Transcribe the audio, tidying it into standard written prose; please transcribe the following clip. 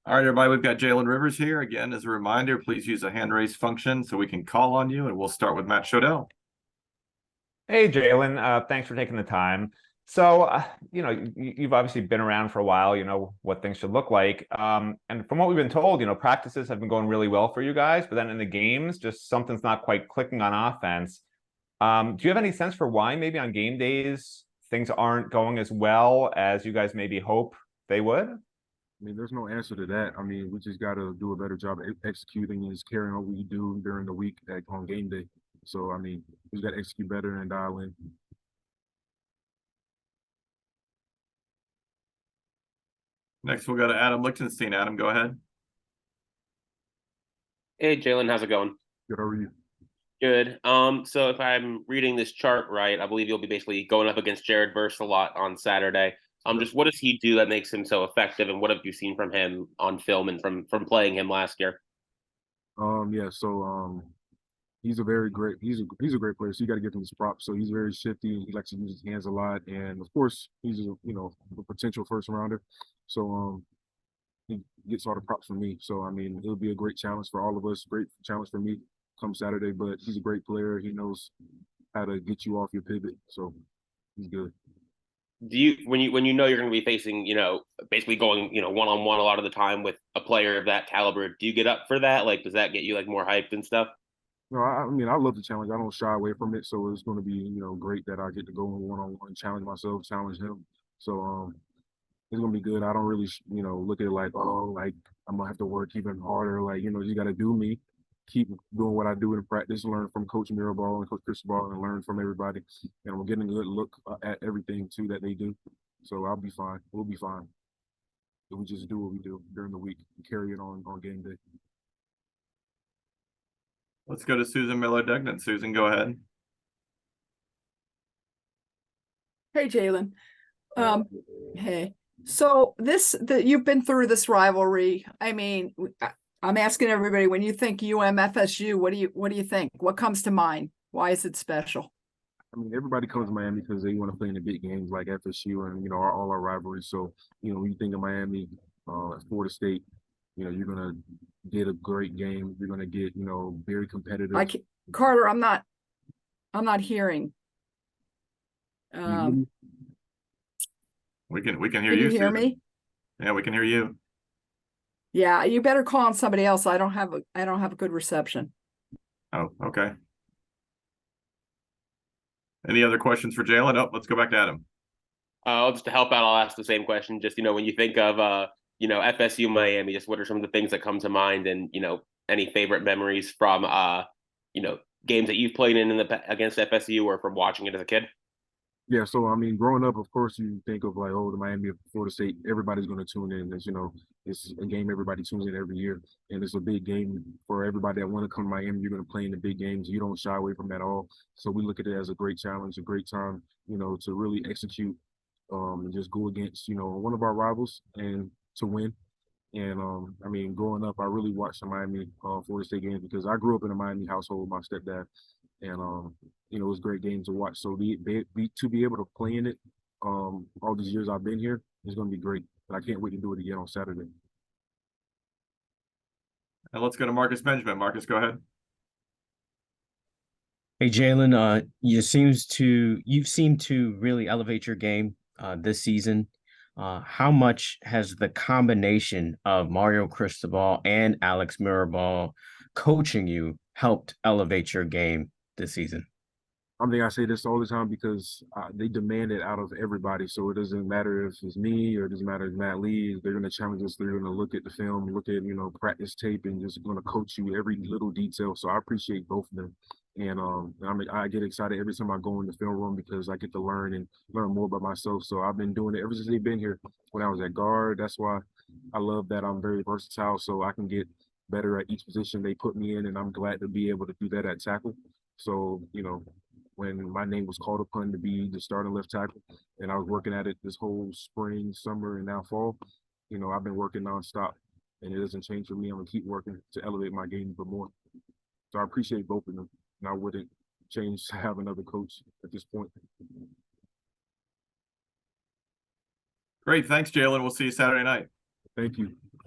All right, everybody, we've got Jalen Rivers here. Again, as a reminder, please use the hand raise function so we can call on you, and we'll start with Matt Shodell. Hey, Jalen, thanks for taking the time. So, you've obviously been around for a while, you know what things should look like. And from what we've been told, practices have been going really well for you guys, but then in the games, just something's not quite clicking on offense. Do you have any sense for why maybe on game days things aren't going as well as you guys maybe hope they would? I mean, there's no answer to that. I mean, we just got to do a better job of executing and just carrying what we do during the week on game day. So, I mean, we just got to execute better and dial in. Next, we'll go to Adam Lichtenstein. Adam, go ahead. Hey, Jalen, how's it going? Good, how are you? Good. So if I'm reading this chart right, I believe you'll be basically going up against Jared Verse a lot on Saturday. Just what does he do that makes him so effective, and what have you seen from him on film and from playing him last year? Yeah, so he's a very great he's a great player, so you got to give him his props. So he's very shifty, he likes to use his hands a lot, and of course he's a potential first rounder. So he gets all the props from me. So I mean, it'll be a great challenge for all of us, great challenge for me come Saturday, but he's a great player. He knows how to get you off your pivot. So he's good. Do you when you know you're going to be facing, basically going, one-on-one a lot of the time with a player of that caliber, do you get up for that? Like, does that get you like more hyped and stuff? No, I mean, I love the challenge. I don't shy away from it. So it's going to be, great that I get to go in one-on-one, challenge myself, challenge him. So it's going to be good. I don't really, look at it like, oh, like I'm going to have to work even harder. Like, you got to do me, keep doing what I do in practice, learn from Coach Mirabal and Coach Cristobal and learn from everybody. And we're getting a good look at everything, too, that they do. So I'll be fine. We'll be fine. We just do what we do during the week and carry it on game day. Let's go to Susan Miller-Degnan. Susan, go ahead. Hey, Jalen. Hey. So you've been through this rivalry. I mean, I'm asking everybody, when you think UMFSU, what do you think? What comes to mind? Why is it special? I mean, everybody comes to Miami because they want to play in the big games like FSU and, all our rivalries. So, when you think of Miami, Florida State, you're going to get a great game. You're going to get, very competitive. Carter, I'm not hearing. We can hear Can you hear Susan. me? Yeah, we can hear you. Yeah, you better call on somebody else. I don't have a good reception. Oh, okay. Any other questions for Jalen? Oh, let's go back to Adam. Just to help out, I'll ask the same question. Just, when you think of, FSU Miami, just what are some of the things that come to mind, and, any favorite memories from, games that you've played against FSU or from watching it as a kid? Yeah, so I mean, growing up, of course, you think of like, oh, the Miami of Florida State. Everybody's going to tune in. It's a game everybody tunes in every year, and it's a big game for everybody that want to come to Miami. You're going to play in the big games. You don't shy away from that at all. So we look at it as a great challenge, a great time, to really execute, and just go against, one of our rivals and to win. And I mean, growing up, I really watched the Miami Florida State games because I grew up in a Miami household with my stepdad, and it was a great game to watch. So to be able to play in it, all these years I've been here is going to be great. And I can't wait to do it again on Saturday. And let's go to Marcus Benjamin. Marcus, go ahead. Hey Jalen, you've seemed to really elevate your game this season. How much has the combination of Mario Cristobal and Alex Mirabal coaching you helped elevate your game this season? I mean, I say this all the time because they demand it out of everybody. So it doesn't matter if it's me or it doesn't matter if it's Matt Lee. They're going to challenge us. They're going to look at the film, look at, practice tape, and just going to coach you every little detail. So I appreciate both of them. And I get excited every time I go in the film room because I get to learn more about myself. So I've been doing it ever since they've been here. When I was at guard, that's why I love that I'm very versatile. So I can get better at each position they put me in, and I'm glad to be able to do that at tackle. So, when my name was called upon to be the starting left tackle, and I was working at it this whole spring, summer, and now fall, I've been working nonstop, and it doesn't change for me. I'm gonna keep working to elevate my game even more. So I appreciate both of them, and I wouldn't change to have another coach at this point. Great. Thanks, Jalen. We'll see you Saturday night. Thank you.